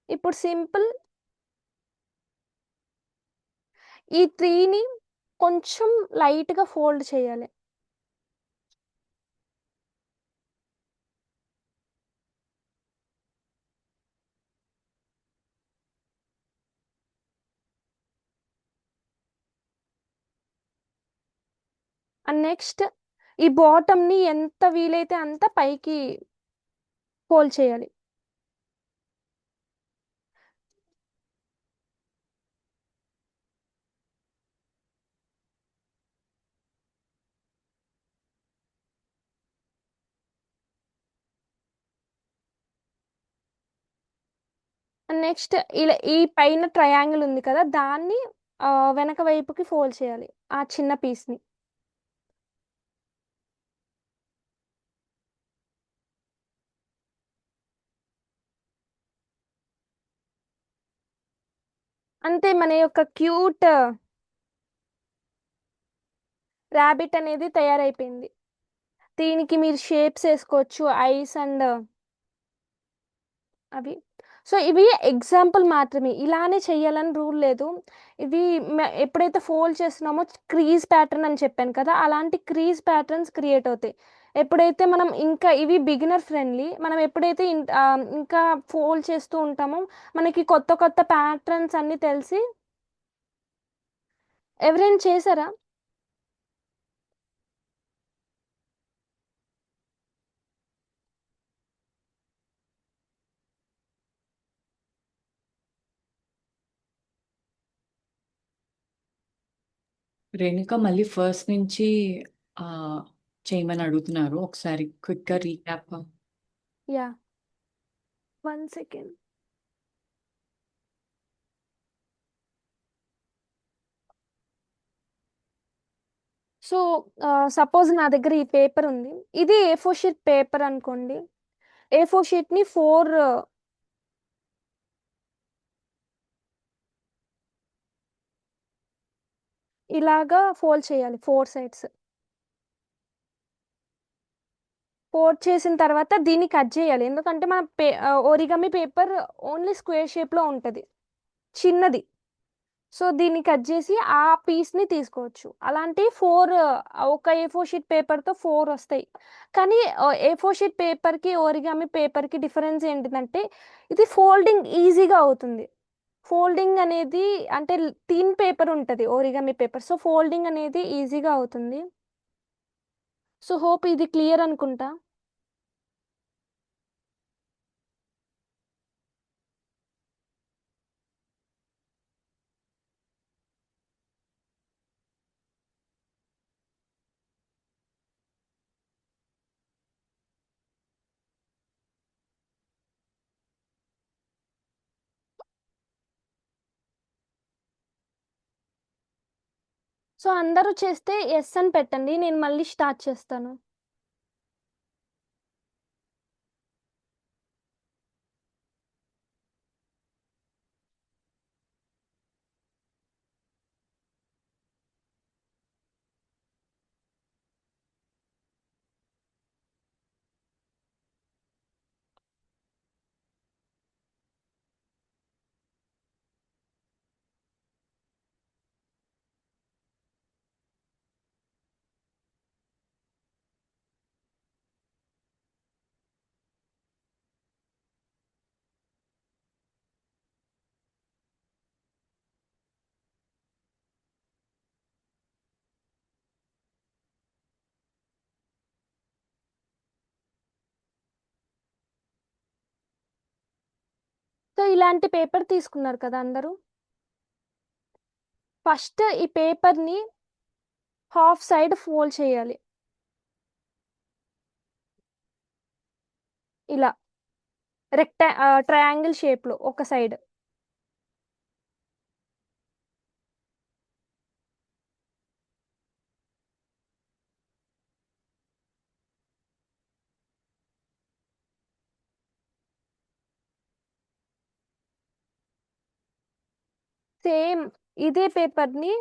[SPEAKER 2] ఇప్పుడు సింపుల్ ఈ త్రీని కొంచెం లైట్ గా ఫోల్డ్ చేయాలి. అండ్ నెక్స్ట్ ఈ బాటమ్ ని ఎంత వీలైతే అంత పైకి ఫోల్డ్ చేయాలి. అండ్ నెక్స్ట్ ఇలా ఈ పైన ట్రయాంగిల్ ఉంది కదా, దాన్ని వెనక వైపుకి ఫోల్డ్ చేయాలి, ఆ చిన్న పీస్ ని. అంతే, మన యొక్క క్యూట్ ర్యాబిట్ అనేది తయారైపోయింది. దీనికి మీరు షేప్స్ వేసుకోవచ్చు, ఐస్ అండ్ అవి. సో ఇవి ఎగ్జాంపుల్ మాత్రమే, ఇలానే చెయ్యాలని రూల్ లేదు. ఇవి ఎప్పుడైతే ఫోల్డ్ చేస్తున్నామో క్రీజ్ ప్యాటర్న్ అని చెప్పాను కదా, అలాంటి క్రీజ్ ప్యాటర్న్స్ క్రియేట్ అవుతాయి. ఎప్పుడైతే మనం ఇంకా ఇవి బిగినర్ ఫ్రెండ్లీ, మనం ఎప్పుడైతే ఇంకా ఫోల్డ్ చేస్తూ ఉంటామో మనకి కొత్త కొత్త ప్యాటర్న్స్ అన్ని తెలిసి. ఎవరైనా చేశారా?
[SPEAKER 1] రేణుక మళ్ళీ ఫస్ట్ నుంచి ఆ, చేయమని అడుగుతున్నారు. ఒకసారి క్విక్ గా recap.
[SPEAKER 2] Yeah, 1 second. So suppose నా దగ్గర ఈ పేపర్ ఉంది, ఇది A4 షీట్ పేపర్ అనుకోండి. A4 షీట్ ని 4 ఇలాగా ఫోల్డ్ చేయాలి, 4 సైడ్స్. ఫోల్డ్ చేసిన తర్వాత దీన్ని కట్ చేయాలి, ఎందుకంటే మన ఓరిగమి పేపర్ ఓన్లీ స్క్వేర్ షేప్ లో ఉంటది, చిన్నది. సో దీన్ని కట్ చేసి ఆ పీస్ ని తీసుకోవచ్చు. అలాంటి 4, ఒక A4 షీట్ పేపర్ తో 4 వస్తాయి. కానీ A4 షీట్ పేపర్ కి ఓరిగామి పేపర్ కి డిఫరెన్స్ ఏంటిదంటే ఇది ఫోల్డింగ్ ఈజీగా అవుతుంది. ఫోల్డింగ్ అనేది అంటే థిన్ పేపర్ ఉంటది ఓరిగామి పేపర్, సో ఫోల్డింగ్ అనేది ఈజీగా అవుతుంది. సో హోప్ ఇది క్లియర్ అనుకుంటా. సో అందరూ చేస్తే ఎస్ అని పెట్టండి. నేను మళ్ళీ స్టార్ట్ చేస్తాను. సో ఇలాంటి పేపర్ తీసుకున్నారు కదా అందరూ. ఫస్ట్ ఈ పేపర్‌ని హాఫ్ సైడ్ ఫోల్డ్ చేయాలి. ఇలా ట్రయాంగిల్ షేప్‌లో ఒక సైడ్. సేమ్ ఇదే పేపర్‌ని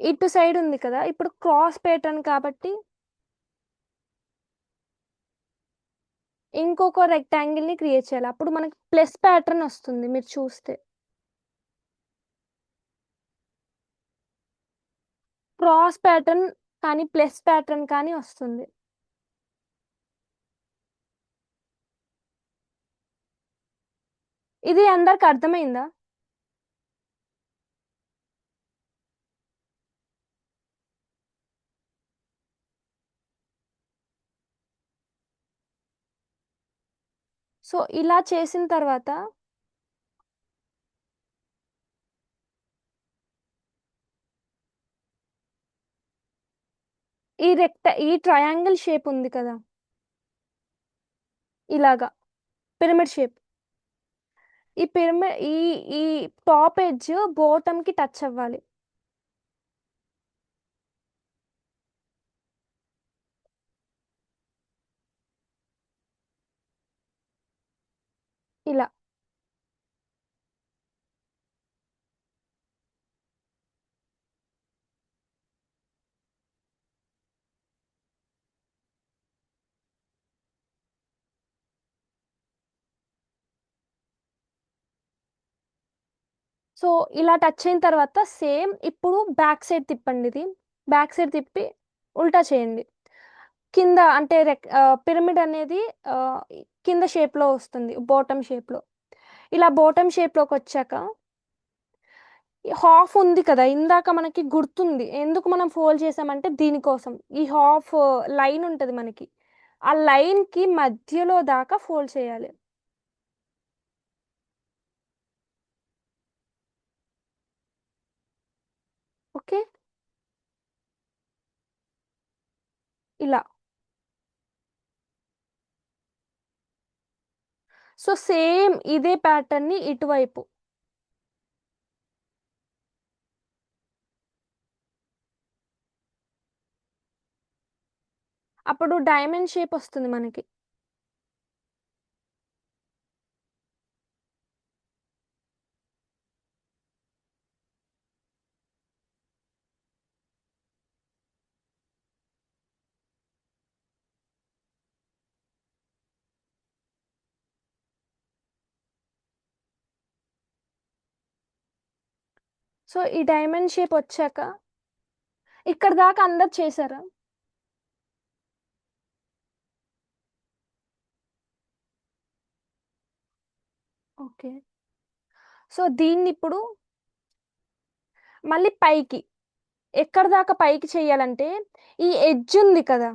[SPEAKER 2] ఇటు సైడ్ ఉంది కదా! ఇప్పుడు క్రాస్ ప్యాటర్న్ కాబట్టి ఇంకొక రెక్టాంగిల్‌ని క్రియేట్ చేయాలి. అప్పుడు మనకి ప్లస్ ప్యాటర్న్ వస్తుంది మీరు చూస్తే. క్రాస్ ప్యాటర్న్ కానీ, ప్లస్ ప్యాటర్న్ కానీ వస్తుంది. ఇది అందరికి అర్థమైందా? సో, ఇలా చేసిన తర్వాత ఈ ట్రయాంగిల్ షేప్ ఉంది కదా! ఇలాగా పిరమిడ్ షేప్. ఈ పిరమి ఈ ఈ టాప్ ఎడ్జ్ బాటమ్‌కి టచ్ అవ్వాలి. ఇలా. సో, ఇలా టచ్ అయిన తర్వాత సేమ్ ఇప్పుడు బ్యాక్ సైడ్ తిప్పండి ఇది. బ్యాక్ సైడ్ తిప్పి ఉల్టా చేయండి. కింద అంటే పిరమిడ్ అనేది ఆహ్, కింద షేప్‌లో వస్తుంది. బాటమ్ షేప్‌లో. ఇలా బాటమ్ షేప్‌లోకొచ్చాక హాఫ్ ఉంది కదా! ఇందాక మనకి గుర్తుంది. ఎందుకు మనం ఫోల్డ్ చేసామంటే దీనికోసం. ఈ హాఫ్ లైన్ ఉంటది మనకి. ఆ లైన్‌కి మధ్యలో దాకా ఫోల్డ్ చేయాలి. ఓకే. ఇలా. సో, సేమ్ ఇదే ప్యాటర్న్‌ని ఇటువైపు. అప్పుడు డైమండ్ షేప్ వస్తుంది మనకి. సో, ఈ డైమండ్ షేప్ వచ్చాక ఇక్కడి దాకా అందరూ చేసారా? ఓకే. సో, దీన్నిప్పుడు మళ్ళీ పైకి. ఎక్కడి దాకా పైకి చెయ్యాలంటే ఈ ఎడ్జ్ ఉంది కదా!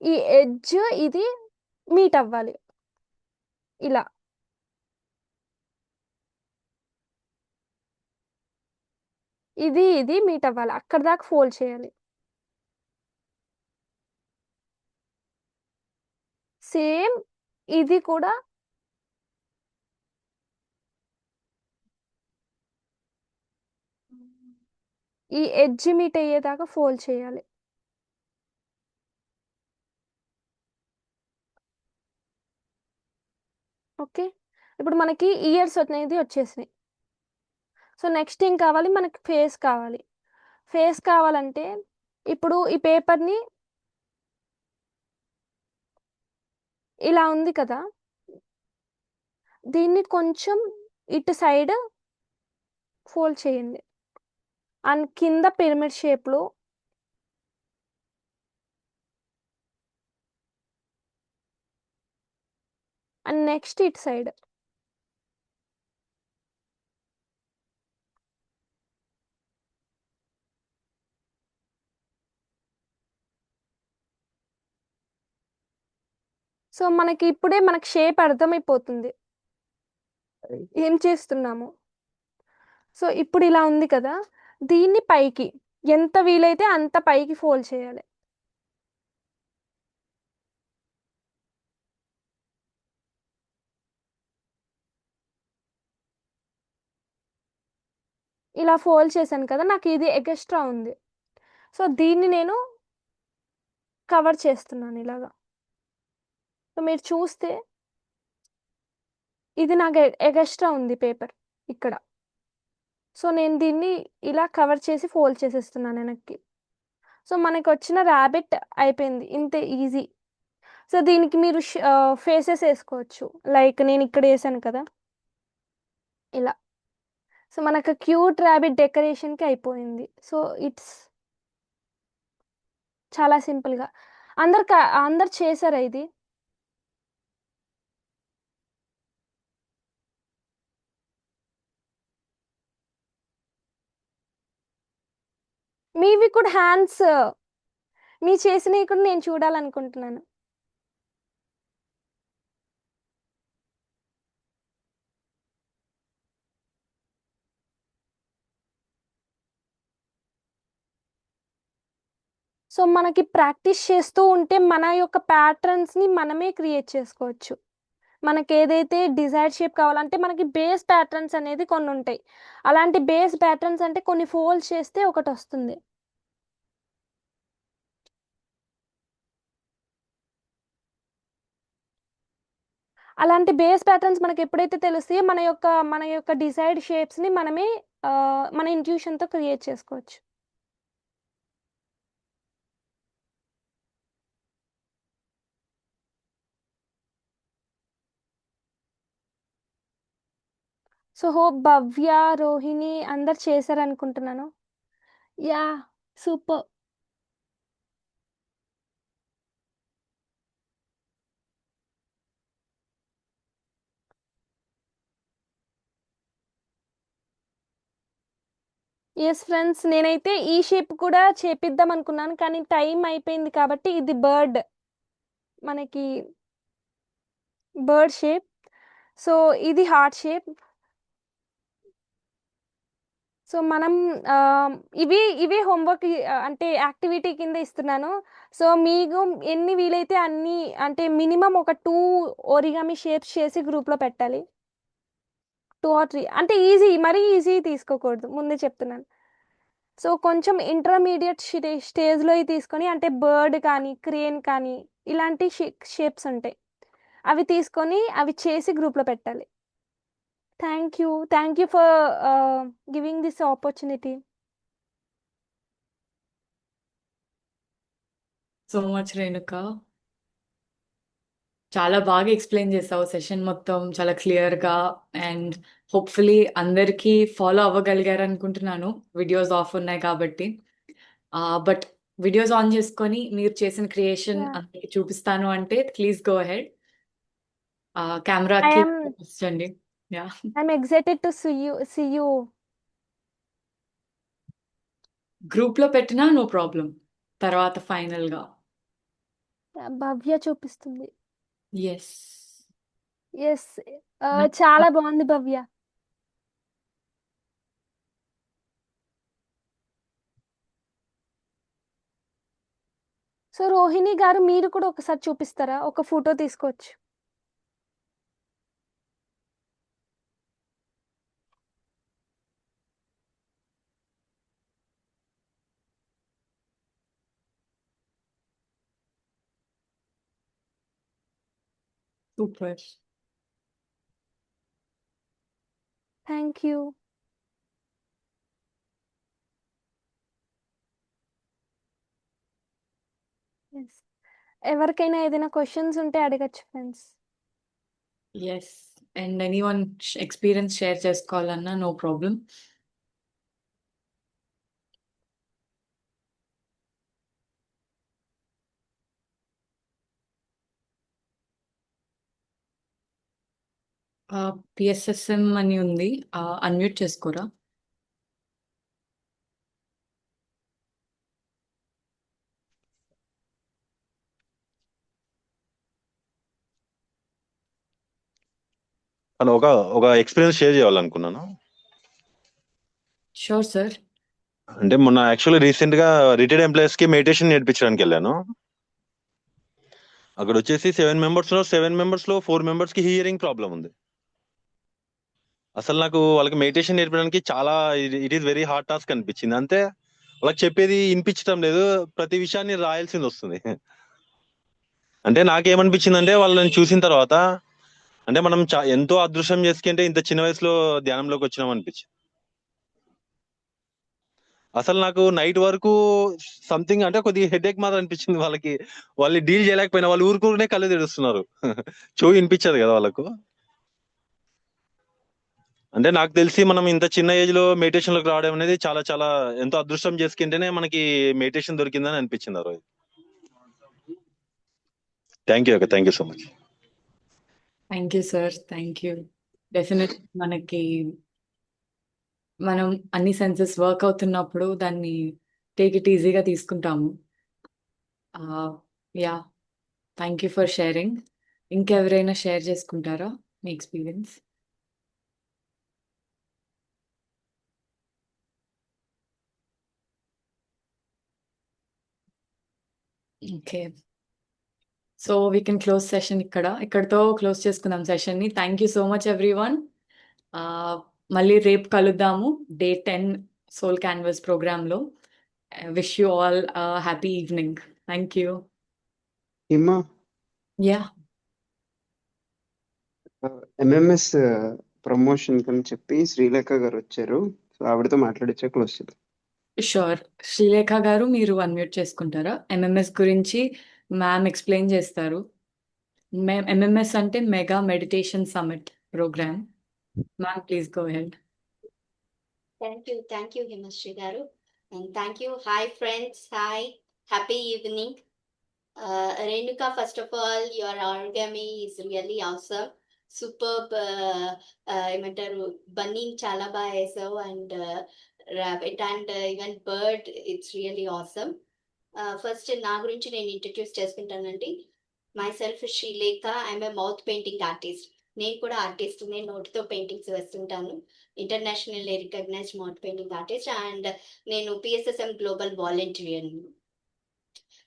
[SPEAKER 2] ఈ ఎడ్జ్ ఇది మీట్ అవ్వాలి. ఇలా. ఇది మీట్ అవ్వాలి. అక్కడి దాకా ఫోల్డ్ చేయాలి. సేమ్ ఇది కూడా ఈ ఎడ్జ్ మీట్ అయ్యేదాకా ఫోల్డ్ చేయాలి. ఓకే. ఇప్పుడు మనకి ఇయర్స్ అనేది వచ్చేసినాయి. సో నెక్స్ట్ ఏం కావాలి, మనకి ఫేస్ కావాలి. ఫేస్ కావాలంటే ఇప్పుడు ఈ పేపర్ని ఇలా ఉంది కదా, దీన్ని కొంచెం ఇటు సైడ్ ఫోల్డ్ చేయండి. అండ్ కింద పిరమిడ్ షేప్లో అండ్ నెక్స్ట్ ఇటు సైడ్. సో మనకి ఇప్పుడే మనకి షేప్ అర్థమైపోతుంది ఏం చేస్తున్నాము. సో ఇప్పుడు ఇలా ఉంది కదా, దీన్ని పైకి ఎంత వీలైతే అంత పైకి ఫోల్డ్ చేయాలి. ఇలా ఫోల్డ్ చేశాను కదా, నాకు ఇది ఎగస్ట్రా ఉంది. సో దీన్ని నేను కవర్ చేస్తున్నాను ఇలాగా. సో మీరు చూస్తే ఇది నాకు ఎగస్ట్రా ఉంది పేపర్ ఇక్కడ. సో నేను దీన్ని ఇలా కవర్ చేసి ఫోల్డ్ చేసేస్తున్నాను వెనక్కి. సో మనకి వచ్చిన ర్యాబిట్ అయిపోయింది, ఇంతే ఈజీ. సో దీనికి మీరు ఫేసెస్ వేసుకోవచ్చు, లైక్ నేను ఇక్కడ వేసాను కదా ఇలా. సో మనకు క్యూట్ ర్యాబిట్ డెకరేషన్కి అయిపోయింది. సో ఇట్స్ చాలా సింపుల్గా అందరు చేశారా ఇది? మీవి కూడా హ్యాండ్స్, మీ చేసినవి కూడా నేను చూడాలనుకుంటున్నాను. సో మనకి ప్రాక్టీస్ చేస్తూ ఉంటే మన యొక్క ప్యాటర్న్స్ని మనమే క్రియేట్ చేసుకోవచ్చు. మనకి ఏదైతే డిజైర్ షేప్ కావాలంటే మనకి బేస్ ప్యాటర్న్స్ అనేది కొన్ని ఉంటాయి. అలాంటి బేస్ ప్యాటర్న్స్ అంటే కొన్ని ఫోల్డ్ చేస్తే ఒకటి వస్తుంది. అలాంటి బేస్ ప్యాటర్న్స్ మనకి ఎప్పుడైతే తెలుస్తాయో మన యొక్క డిజైర్డ్ షేప్స్ని మనమే మన ఇంట్యూషన్తో క్రియేట్ చేసుకోవచ్చు. సో హోప్ భవ్య, రోహిణి అందరు చేశారనుకుంటున్నాను. Yeah, super. ఎస్ ఫ్రెండ్స్, నేనైతే ఈ షేప్ కూడా చేపిద్దాం అనుకున్నాను, కానీ టైం అయిపోయింది కాబట్టి ఇది మనకి బర్డ్ షేప్. సో ఇది హార్ట్ షేప్. సో మనం ఆ, ఇవి హోంవర్క్ అంటే యాక్టివిటీ కింద ఇస్తున్నాను. సో మీకు ఎన్ని వీలైతే అన్ని, అంటే మినిమం ఒక 2 ఓరిగామి షేప్స్ చేసి గ్రూప్లో పెట్టాలి. 2 or 3 అంటే ఈజీ, మరీ ఈజీ తీసుకోకూడదు, ముందే చెప్తున్నాను. సో కొంచెం ఇంటర్మీడియట్ స్టేజ్లో తీసుకొని, అంటే బర్డ్ కానీ క్రేన్ కానీ ఇలాంటి షేప్స్ ఉంటాయి, అవి తీసుకొని అవి చేసి గ్రూప్లో పెట్టాలి. Thank you for giving this opportunity.
[SPEAKER 1] So much Renuka, చాలా బాగా ఎక్స్ప్లెయిన్ చేసావు సెషన్ మొత్తం చాలా క్లియర్గా. అండ్ హోప్ఫుల్లీ అందరికీ ఫాలో అవ్వగలిగారు అనుకుంటున్నాను, వీడియోస్ ఆఫ్ ఉన్నాయి కాబట్టి. బట్ వీడియోస్ ఆన్ చేసుకొని మీరు చేసిన క్రియేషన్
[SPEAKER 2] Yeah.
[SPEAKER 1] అందరికి చూపిస్తాను అంటే ప్లీజ్ గో అహెడ్.
[SPEAKER 2] I
[SPEAKER 1] కెమెరాకి
[SPEAKER 2] am
[SPEAKER 1] చూపించండి. Yeah,
[SPEAKER 2] I'm excited to see you.
[SPEAKER 1] గ్రూప్లో పెట్టినా నో ప్రాబ్లం, తర్వాత ఫైనల్గా.
[SPEAKER 2] భవ్య చూపిస్తుంది.
[SPEAKER 1] ఎస్,
[SPEAKER 2] ఎస్, చాలా బాగుంది భవ్య. సో రోహిణి గారు, మీరు కూడా ఒకసారి చూపిస్తారా? ఒక ఫోటో తీసుకోవచ్చు.
[SPEAKER 1] సూపర్.
[SPEAKER 2] Thank you. యెస్. ఎవరికైనా ఏదైనా క్వెషన్స్ ఉంటే అడగొచ్చు friends.
[SPEAKER 1] Yes. And anyone experience share చేసుకోవాలన్నా నో ప్రాబ్లమ్. పిఎస్ఎస్ఎం అని ఉంది. అన్‌మ్యూట్ చేసుకోరా?
[SPEAKER 3] హలో. ఒక ఎక్స్‌పీరియన్స్ షేర్ చేయాలనుకున్నాను.
[SPEAKER 1] Sure sir.
[SPEAKER 3] అంటే మొన్న యాక్చువల్లీ రీసెంట్‌గా రిటైర్డ్ ఎంప్లాయీస్‌కి మెడిటేషన్ నేర్పించడానికెళ్ళాను. అక్కడొచ్చేసి 7 మెంబర్స్‌లో 4 మెంబర్స్‌కి హియరింగ్ ప్రాబ్లమ్ ఉంది. అసలు నాకు వాళ్ళకి మెడిటేషన్ నేర్పడానికి చాలా it is very hard task అనిపించింది. అంతే వాళ్ళకి చెప్పేది ఇనిపించటం లేదు. ప్రతి విషయాన్ని రాయాల్సిందొస్తుంది. అంటే నాకేమనిపించిందంటే వాళ్ళని చూసిన తర్వాత అంటే మనం ఎంతో అదృష్టం చేసుకుంటే ఇంత చిన్న వయసులో ధ్యానంలోకి వచ్చినాం అనిపించింది. అసలు నాకు నైట్ వరకు సంథింగ్ అంటే కొద్దిగా హెడేక్ మాత్రం అనిపించింది వాళ్ళకి. వాళ్ళు డీల్ చేయలేకపోయినా వాళ్ళు ఊరుకూరునే కళ్ళు తెరుస్తున్నారు. చెవు వినిపించదు కదా వాళ్ళకు. అంటే నాకు తెలిసి మనం ఇంత చిన్న ఏజ్ లో మెడిటేషన్ లోకి రావడం అనేది చాలా చాలా ఎంతో అదృష్టం చేసుకుంటేనే మనకి మెడిటేషన్ దొరికిందని అనిపించింది ఆ రోజు. Thank you so much.
[SPEAKER 1] Thank you sir. Thank you. Definite మనం అన్ని సెన్సెస్ వర్క్ అవుతున్నప్పుడు దాన్ని టేక్ ఇట్ ఈజీగా తీసుకుంటాము. Yeah! Thank you for sharing. ఇంకెవరైనా షేర్ చేసుకుంటారా మీ experience? Okay. So we can close session ఇక్కడితో క్లోజ్ చేసుకుందాం సెషన్‌ని. Thank you so much everyone. మళ్ళీ రేపు కలుద్దాము. డే 10 సోల్ క్యాన్వాస్ ప్రోగ్రామ్‌లో. Wish you all happy evening. Thank you.
[SPEAKER 4] Hima
[SPEAKER 1] yeah!
[SPEAKER 4] MMS promotion కని చెప్పి శ్రీలేఖ గారు వచ్చారు. సో ఆవిడతో మాట్లాడిచ్చా క్లోజ్ చేద్దాం.
[SPEAKER 1] షూర్. శ్రీలేఖ గారు మీరు అన్‌మ్యూట్ చేసుకుంటారా? ఎంఎంఎస్ గురించి మ్యామ్ ఎక్స్‌ప్లెయిన్ చేస్తారు. ఎంఎంఎస్ అంటే mega meditation summit programme. Ma'am please go ahead.
[SPEAKER 5] Thank you, Himashri Garu. And thank you. Hi, friends. Hi. Happy evening. Renuka, first of all, your origami is really awesome. Superb. ఏమంటారు bunny చాలా బాగా వేసావు and rabbit and even bird, it's really awesome. First నా గురించి నేను introduce చేసుకుంటానండి. Myself Srilekha. I'm a mouth painting artist. నేను కూడా ఆర్టిస్ట్. నేను నోటితో పెయింటింగ్స్ వేస్తుంటాను. International recognized mouth painting artist and నేను PSSM global volunteer.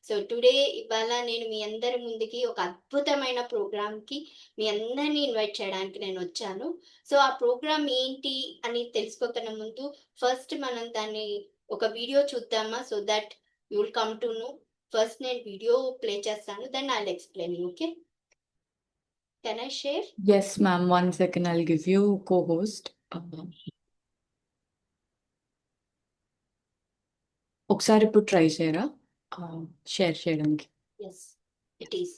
[SPEAKER 5] So today ఇవాళ నేను మీ అందరి ముందుకి ఒక అద్భుతమైన ప్రోగ్రామ్కి మీ అందరినీ ఇన్వైట్ చేయడానికి నేను వచ్చాను. సో ఆ ప్రోగ్రామ్ ఏంటి అని తెలుసుకోకన్నా ముందు ఫస్ట్ మనం దాన్ని ఒక వీడియో చూద్దామా, so that you will come to know. First నేను వీడియో ప్లే చేస్తాను, then I will explain. Okay, can I share?
[SPEAKER 1] Yes, ma'am. 1 second. I'll give you co-host. ఒకసారి ఇప్పుడు ట్రై చేయరా షేర్ చేయడానికి?
[SPEAKER 5] Yes, it is.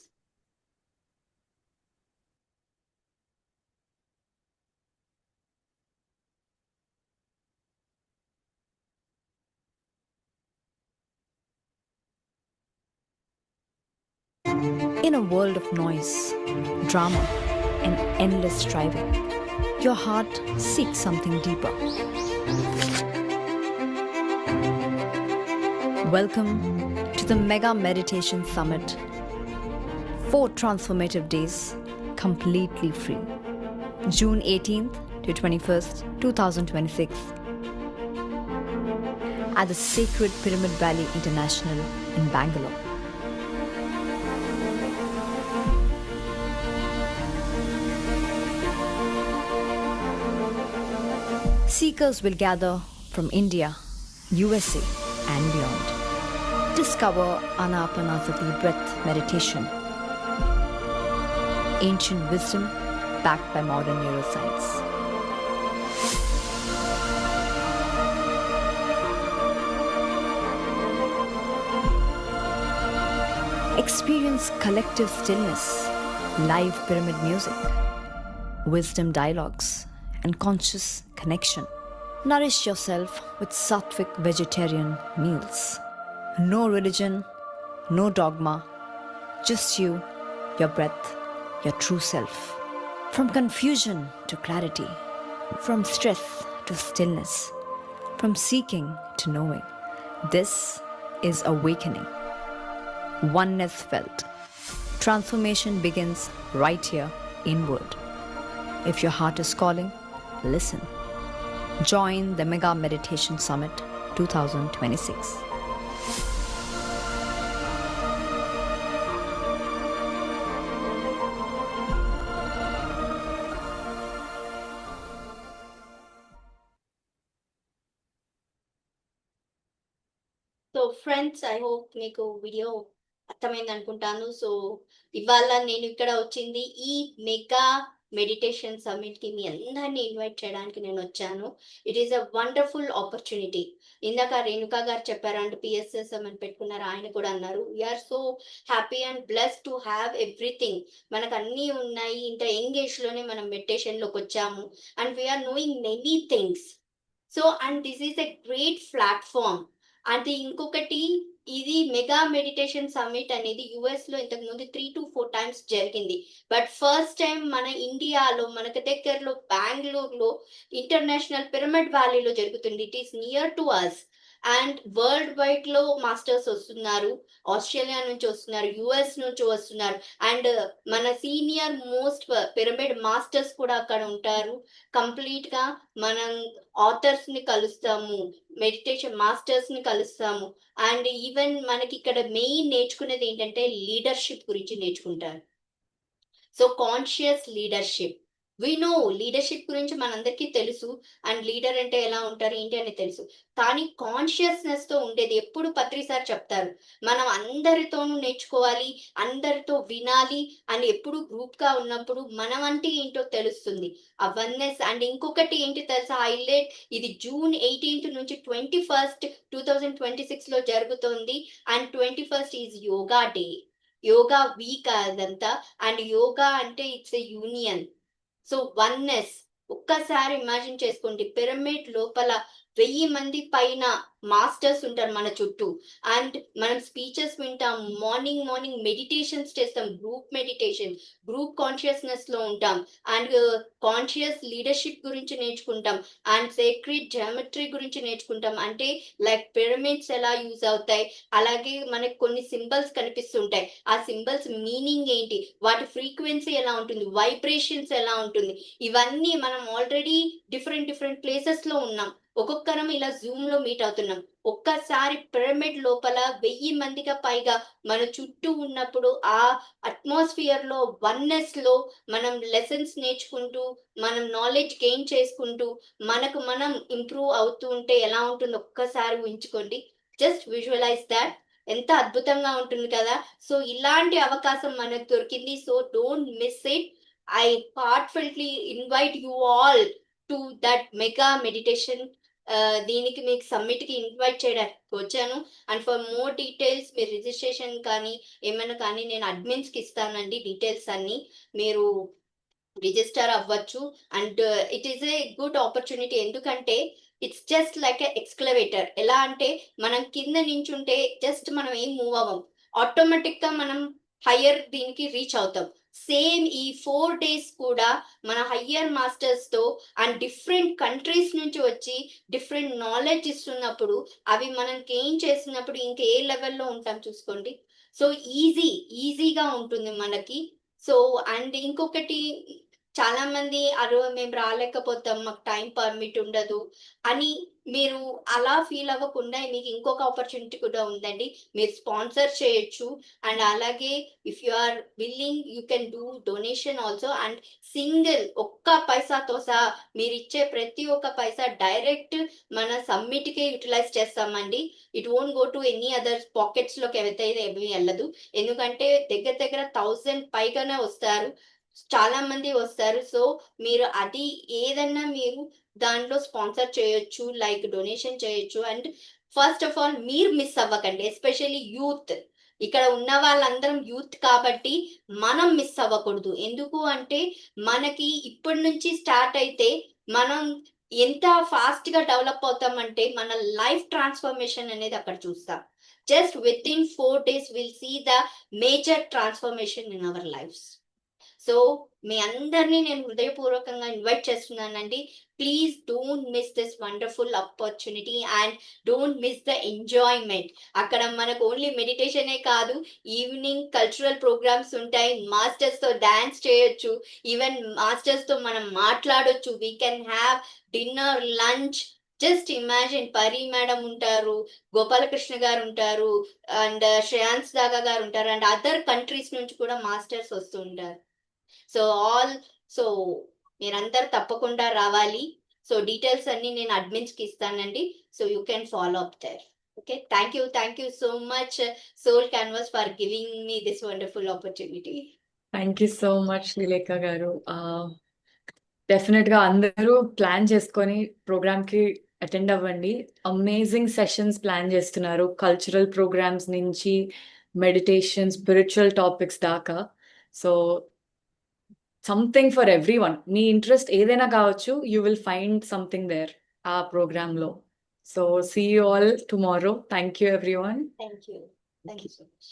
[SPEAKER 6] In a world of noise, drama, and endless striving, your heart seeks something deeper. Welcome to the Mega Meditation Summit. 4 transformative days, completely free. June 18th to 21st, 2026. At the Sacred Pyramid Valley International in Bangalore. Seekers will gather from India, USA, and beyond. Discover Anapanasati breath meditation. ancient wisdom backed by modern neuroscience. Experience collective stillness, live pyramid music, wisdom dialogues, and conscious connection. Nourish yourself with sattvic vegetarian meals. No religion, no dogma, just you, your breath, your true self. From confusion to clarity, from stress to stillness, from seeking to knowing. This is awakening. Oneness felt. Transformation begins right here, inward. If your heart is calling, listen. Join the Mega Meditation Summit 2026.
[SPEAKER 5] So friends, I hope మీకు video అర్థమైంది అనుకుంటాను. So ఇవాళ నేను ఇక్కడ వచ్చింది ఈ mega meditation summit కి మీ అందరినీ ఇన్వైట్ చేయడానికి నేను వచ్చాను. It is a wonderful opportunity. ఇందాక రేణుకా గారు చెప్పారు, అంటే పిఎస్ఎస్ఎం అని పెట్టుకున్నారు, ఆయన కూడా అన్నారు. We are so happy and blessed to have everything. మనకు అన్నీ ఉన్నాయి. ఇంత యంగ్ ఏజ్ లోనే మనం మెడిటేషన్ లోకి వచ్చాము and we are knowing many things. So and this is a great platform. అంటే ఇంకొకటి, ఇది మెగా మెడిటేషన్ సమ్మిట్ అనేది యుఎస్ లో ఇంతకు ముందు 3 to 4 times జరిగింది. బట్ ఫస్ట్ టైం మన ఇండియాలో, మనకు దగ్గరలో బెంగళూరులో ఇంటర్నేషనల్ పిరమిడ్ వ్యాలీలో జరుగుతుంది. It is near to us. And world wide లో మాస్టర్స్ వస్తున్నారు, ఆస్ట్రేలియా నుంచి వస్తున్నారు, యుఎస్ నుంచి వస్తున్నారు. అండ్ మన సీనియర్ మోస్ట్ పిరమిడ్ మాస్టర్స్ కూడా అక్కడ ఉంటారు. కంప్లీట్ గా మనం ఆథర్స్ ని కలుస్తాము, మెడిటేషన్ మాస్టర్స్ ని కలుస్తాము. అండ్ ఈవెన్ మనకి ఇక్కడ మెయిన్ నేర్చుకునేది ఏంటంటే లీడర్షిప్ గురించి నేర్చుకుంటారు. So conscious leadership. We know leadership గురించి మనందరికీ తెలుసు, అండ్ లీడర్ అంటే ఎలా ఉంటారు ఏంటి అని తెలుసు. కానీ కాన్షియస్నెస్ తో ఉండేది ఎప్పుడు పత్రి సార్ చెప్తారు, మనం అందరితోనూ నేర్చుకోవాలి, అందరితో వినాలి అని. ఎప్పుడు గ్రూప్ గా ఉన్నప్పుడు మనం అంటే ఏంటో తెలుస్తుంది, అవేర్నెస్. అండ్ ఇంకొకటి ఏంటి తెలుసా హైలైట్, ఇది June 18th నుంచి 21st 2026 లో జరుగుతుంది. And 21st is yoga day, yoga week అదంతా. అండ్ యోగా అంటే it's a union, so oneness. ఒక్కసారి ఇమాజిన్ చేసుకోండి, పిరమిడ్ లోపల 1000 మంది పైన మాస్టర్స్ ఉంటారు మన చుట్టూ. అండ్ మనం స్పీచెస్ వింటాం, మార్నింగ్ మెడిటేషన్స్ చేస్తాం, గ్రూప్ మెడిటేషన్, గ్రూప్ కాన్షియస్నెస్ లో ఉంటాం. అండ్ కాన్షియస్ లీడర్షిప్ గురించి నేర్చుకుంటాం, అండ్ సేక్రెడ్ జామెట్రీ గురించి నేర్చుకుంటాం. అంటే లైక్ పిరమిడ్స్ ఎలా యూజ్ అవుతాయి, అలాగే మనకు కొన్ని సింబల్స్ కనిపిస్తుంటాయి, ఆ సింబల్స్ మీనింగ్ ఏంటి, వాటి ఫ్రీక్వెన్సీ ఎలా ఉంటుంది, వైబ్రేషన్స్ ఎలా ఉంటుంది. ఇవన్నీ మనం ఆల్రెడీ డిఫరెంట్ ప్లేసెస్ లో ఉన్నాం, ఒక్కొక్కరం ఇలా జూమ్ లో మీట్ అవుతున్నాం. ఒక్కసారి పిరమిడ్ లోపల 1000 మందిగా పైగా మన చుట్టూ ఉన్నప్పుడు ఆ అట్మాస్ఫియర్ లో, వన్నెస్ లో మనం లెసన్స్ నేర్చుకుంటూ, మనం నాలెడ్జ్ గెయిన్ చేసుకుంటూ, మనకు మనం ఇంప్రూవ్ అవుతూ ఉంటే ఎలా ఉంటుందో ఒక్కసారి ఊహించుకోండి. Just visualize that. ఎంత అద్భుతంగా ఉంటుంది కదా. సో ఇలాంటి అవకాశం మనకు దొరికింది. So don't miss it. I heartfeltly invite you all to that mega meditation. దీనికి మీకు సమ్మిట్ కి ఇన్వైట్ చేయడానికి వచ్చాను. అండ్ ఫర్ మోర్ డీటెయిల్స్ మీరు రిజిస్ట్రేషన్ కానీ ఏమైనా కానీ నేను అడ్మిన్స్ కి ఇస్తానండి డీటెయిల్స్ అన్ని, మీరు రిజిస్టర్ అవ్వచ్చు. And it is a good opportunity, ఎందుకంటే ఇట్స్ జస్ట్ లైక్ ఎ ఎక్స్కలవేటర్. ఎలా అంటే మనం కింద నించుంటే జస్ట్ మనం ఏం మూవ్ అవ్వం, ఆటోమేటిక్ గా మనం హయ్యర్ దీనికి రీచ్ అవుతాం. సేమ్ ఈ 4 days కూడా మన హయ్యర్ మాస్టర్స్ తో అండ్ డిఫరెంట్ కంట్రీస్ నుంచి వచ్చి డిఫరెంట్ నాలెడ్జ్ ఇస్తున్నప్పుడు, అవి మనం గెయిన్ చేసినప్పుడు ఇంకా ఏ లెవెల్లో ఉంటాం చూసుకోండి. సో ఈజీగా ఉంటుంది మనకి. సో అండ్ ఇంకొకటి, చాలా మంది మేము రాలేకపోతాం, మాకు టైం పర్మిట్ ఉండదు అని మీరు అలా ఫీల్ అవ్వకుండా మీకు ఇంకొక ఆపర్చునిటీ కూడా ఉందండి, మీరు స్పాన్సర్ చేయొచ్చు. అండ్ అలాగే if you are willing you can do donation also. And single ఒక్క పైసాతో సహా మీరు ఇచ్చే ప్రతి ఒక్క పైసా డైరెక్ట్ మన సమ్మిట్ కే యూటిలైజ్ చేస్తామండి. It won't go to any other pockets లోకి ఏమి వెళ్ళదు, ఎందుకంటే దగ్గర 1000 పైగానే వస్తారు. చాలా మంది వస్తారు. సో మీరు అది ఏదన్నా మీరు దాంట్లో స్పాన్సర్ చేయొచ్చు, లైక్ డొనేషన్ చేయొచ్చు. అండ్ ఫస్ట్ ఆఫ్ ఆల్ మీరు మిస్ అవ్వకండి, ఎస్పెషల్లీ యూత్. ఇక్కడ ఉన్న వాళ్ళందరం యూత్ కాబట్టి మనం మిస్ అవ్వకూడదు. ఎందుకు అంటే మనకి ఇప్పటి నుంచి స్టార్ట్ అయితే మనం ఎంత ఫాస్ట్ గా డెవలప్ అవుతామంటే మన లైఫ్ ట్రాన్స్ఫర్మేషన్ అనేది అక్కడ చూస్తాం. Just within 4 days will see the major transformation in our lives. So మీ అందరినీ నేను హృదయపూర్వకంగా ఇన్వైట్ చేస్తున్నానండి. Please don't miss this wonderful opportunity and don't miss the enjoyment. అక్కడ మనకు ఓన్లీ మెడిటేషనే కాదు, ఈవినింగ్ కల్చరల్ ప్రోగ్రామ్స్ ఉంటాయి, మాస్టర్స్ తో డాన్స్ చేయొచ్చు, ఈవెన్ మాస్టర్స్ తో మనం మాట్లాడొచ్చు. We can have dinner, lunch. Just imagine, Pari madam ఉంటారు, గోపాలకృష్ణ గారు ఉంటారు, అండ్ శ్రేయాన్స్ దాగా గారు ఉంటారు, అండ్ అదర్ కంట్రీస్ నుంచి కూడా మాస్టర్స్ వస్తూ ఉంటారు. సో మీరందరూ తప్పకుండా రావాలి. సో డీటెయిల్స్ అన్ని నేను అడ్మిన్స్ కి ఇస్తానండి. So you can follow up there. Okay, thank you so much soul canvas for giving me this wonderful opportunity.
[SPEAKER 1] Thank you so much Srilekha గారు. డెఫినెట్ గా అందరూ ప్లాన్ చేసుకొని ప్రోగ్రామ్ కి అటెండ్ అవ్వండి. అమేజింగ్ సెషన్స్ ప్లాన్ చేస్తున్నారు, cultural programs నుంచి meditation, spiritual topics దాకా. So something for everyone. మీ ఇంట్రెస్ట్ ఏదైనా కావచ్చు, you will find something there ఆ ప్రోగ్రామ్ లో. So see you all tomorrow. Thank you everyone.
[SPEAKER 5] Thank you so much.